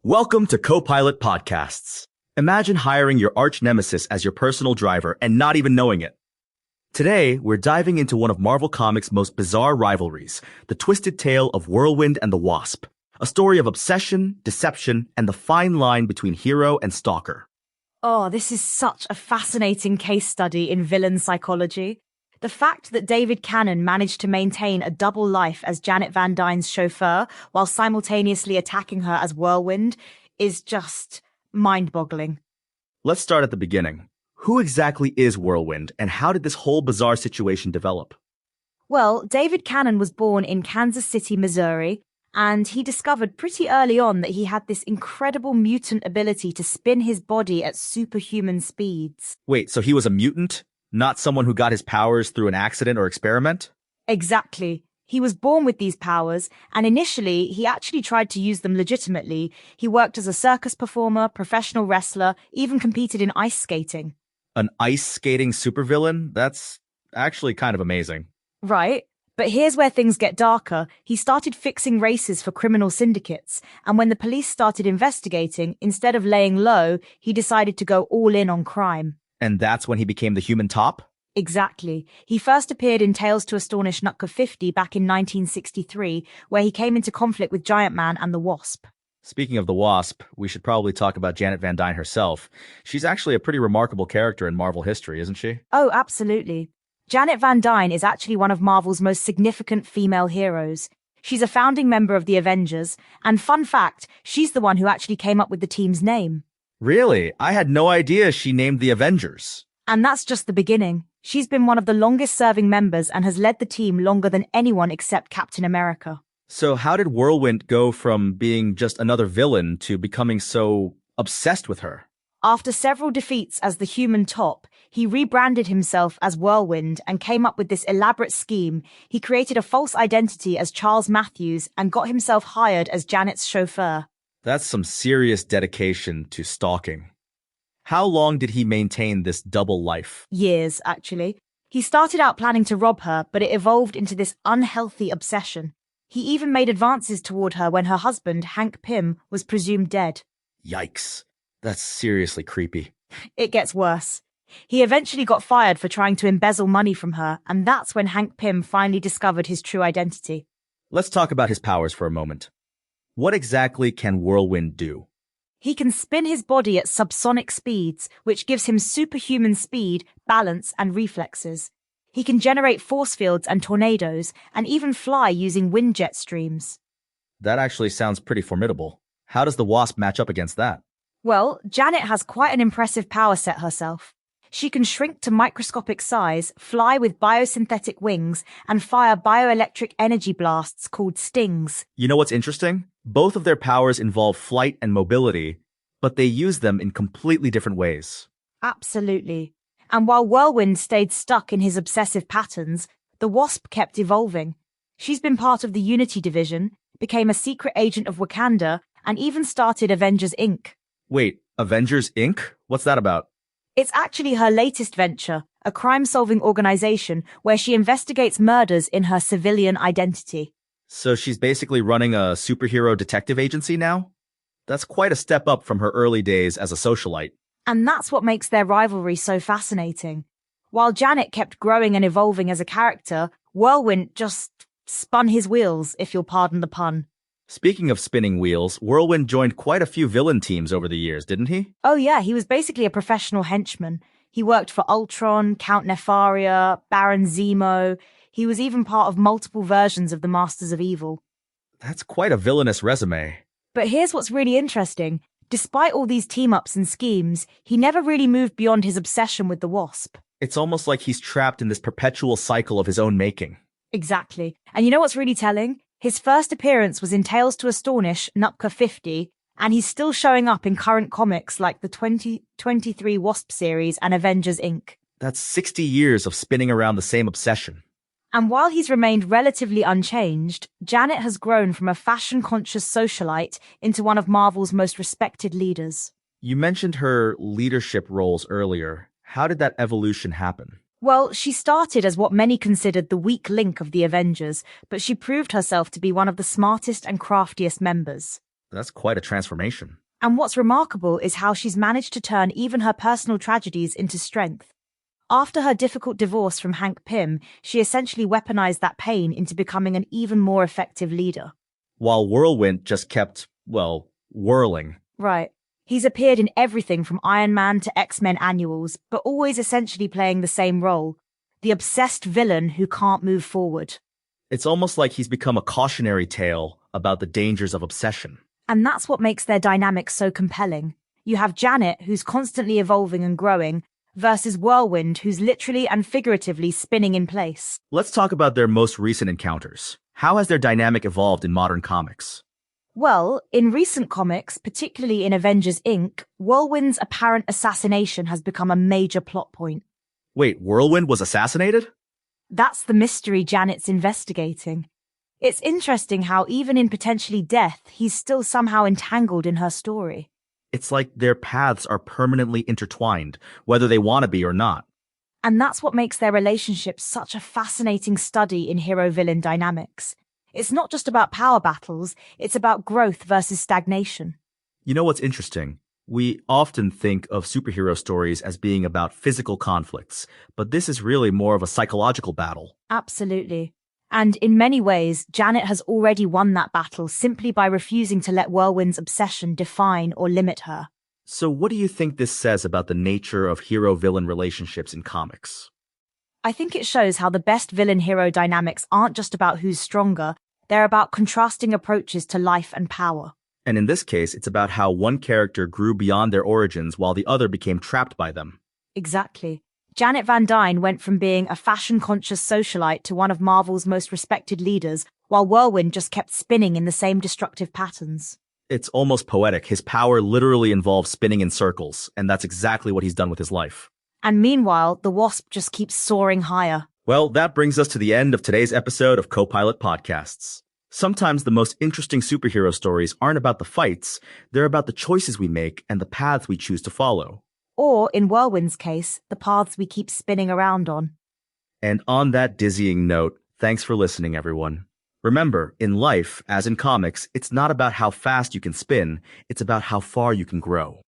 Welcome to Copilot Podcasts. Imagine hiring your arch nemesis as your personal driver and not even knowing it. Today, we're diving into one of Marvel Comics' most bizarre rivalries, the twisted tale of Whirlwind and the Wasp, a story of obsession, deception, and the fine line between hero and stalker. Oh, this is such a fascinating case study in villain psychology. The fact that David Cannon managed to maintain a double life as Janet Van Dyne's chauffeur while simultaneously attacking her as Whirlwind is just mind-boggling. Let's start at the beginning. Who exactly is Whirlwind, and how did this whole bizarre situation develop? Well, David Cannon was born in Kansas City, Missouri, and he discovered pretty early on that he had this incredible mutant ability to spin his body at superhuman speeds. Wait, so he was a mutant? Not someone who got his powers through an accident or experiment? Exactly. He was born with these powers, and initially, he actually tried to use them legitimately. He worked as a circus performer, professional wrestler, even competed in ice skating. An ice skating supervillain? That's actually kind of amazing. Right. But here's where things get darker. He started fixing races for criminal syndicates, and when the police started investigating, instead of laying low, he decided to go all in on crime. And that's when he became the Human Top? Exactly. He first appeared in Tales to Astonish Nutka 50 back in 1963, where he came into conflict with Giant Man and the Wasp. Speaking of the Wasp, we should probably talk about Janet Van Dyne herself. She's actually a pretty remarkable character in Marvel history, isn't she? Oh, absolutely. Janet Van Dyne is actually one of Marvel's most significant female heroes. She's a founding member of the Avengers, and fun fact, she's the one who actually came up with the team's name. Really? I had no idea she named the Avengers. And that's just the beginning. She's been one of the longest-serving members and has led the team longer than anyone except Captain America. So how did Whirlwind go from being just another villain to becoming so obsessed with her? After several defeats as the Human Top, he rebranded himself as Whirlwind and came up with this elaborate scheme. He created a false identity as Charles Matthews and got himself hired as Janet's chauffeur. That's some serious dedication to stalking. How long did he maintain this double life? Years, actually. He started out planning to rob her, but it evolved into this unhealthy obsession. He even made advances toward her when her husband, Hank Pym, was presumed dead. Yikes. That's seriously creepy. It gets worse. He eventually got fired for trying to embezzle money from her, and that's when Hank Pym finally discovered his true identity. Let's talk about his powers for a moment. What exactly can Whirlwind do? He can spin his body at subsonic speeds, which gives him superhuman speed, balance, and reflexes. He can generate force fields and tornadoes, and even fly using wind jet streams. That actually sounds pretty formidable. How does the Wasp match up against that? Well, Janet has quite an impressive power set herself. She can shrink to microscopic size, fly with biosynthetic wings, and fire bioelectric energy blasts called stings. You know what's interesting? Both of their powers involve flight and mobility, but they use them in completely different ways. Absolutely. And while Whirlwind stayed stuck in his obsessive patterns, the Wasp kept evolving. She's been part of the Unity Division, became a secret agent of Wakanda, and even started Avengers Inc. Wait, Avengers Inc.? What's that about? It's actually her latest venture, a crime-solving organization where she investigates murders in her civilian identity. So she's basically running a superhero detective agency now? That's quite a step up from her early days as a socialite. And that's what makes their rivalry so fascinating. While Janet kept growing and evolving as a character, Whirlwind just spun his wheels, if you'll pardon the pun. Speaking of spinning wheels, Whirlwind joined quite a few villain teams over the years, didn't he? Oh yeah, he was basically a professional henchman. He worked for Ultron, Count Nefaria, Baron Zemo. He was even part of multiple versions of the Masters of Evil. That's quite a villainous resume. But here's what's really interesting. Despite all these team-ups and schemes, he never really moved beyond his obsession with the Wasp. It's almost like he's trapped in this perpetual cycle of his own making. Exactly. And you know what's really telling? His first appearance was in Tales to Astonish Nutka 50, and he's still showing up in current comics like the 2023 Wasp series and Avengers Inc. That's 60 years of spinning around the same obsession. And while he's remained relatively unchanged, Janet has grown from a fashion-conscious socialite into one of Marvel's most respected leaders. You mentioned her leadership roles earlier. How did that evolution happen? Well, she started as what many considered the weak link of the Avengers, but she proved herself to be one of the smartest and craftiest members. That's quite a transformation. And what's remarkable is how she's managed to turn even her personal tragedies into strength. After her difficult divorce from Hank Pym, she essentially weaponized that pain into becoming an even more effective leader. While Whirlwind just kept, well, whirling. Right. He's appeared in everything from Iron Man to X-Men annuals, but always essentially playing the same role. The obsessed villain who can't move forward. It's almost like he's become a cautionary tale about the dangers of obsession. And that's what makes their dynamic so compelling. You have Janet, who's constantly evolving and growing, versus Whirlwind, who's literally and figuratively spinning in place. Let's talk about their most recent encounters. How has their dynamic evolved in modern comics? Well, in recent comics, particularly in Avengers Inc., Whirlwind's apparent assassination has become a major plot point. Wait, Whirlwind was assassinated? That's the mystery Janet's investigating. It's interesting how even in potentially death, he's still somehow entangled in her story. It's like their paths are permanently intertwined, whether they want to be or not. And that's what makes their relationship such a fascinating study in hero-villain dynamics. It's not just about power battles, it's about growth versus stagnation. You know what's interesting? We often think of superhero stories as being about physical conflicts, but this is really more of a psychological battle. Absolutely. And in many ways, Janet has already won that battle simply by refusing to let Whirlwind's obsession define or limit her. So what do you think this says about the nature of hero-villain relationships in comics? I think it shows how the best villain-hero dynamics aren't just about who's stronger, they're about contrasting approaches to life and power. And in this case, it's about how one character grew beyond their origins while the other became trapped by them. Exactly. Janet Van Dyne went from being a fashion-conscious socialite to one of Marvel's most respected leaders, while Whirlwind just kept spinning in the same destructive patterns. It's almost poetic. His power literally involves spinning in circles, and that's exactly what he's done with his life. And meanwhile, the Wasp just keeps soaring higher. Well, that brings us to the end of today's episode of Copilot Podcasts. Sometimes the most interesting superhero stories aren't about the fights, they're about the choices we make and the paths we choose to follow. Or, in Whirlwind's case, the paths we keep spinning around on. And on that dizzying note, thanks for listening, everyone. Remember, in life, as in comics, it's not about how fast you can spin, it's about how far you can grow.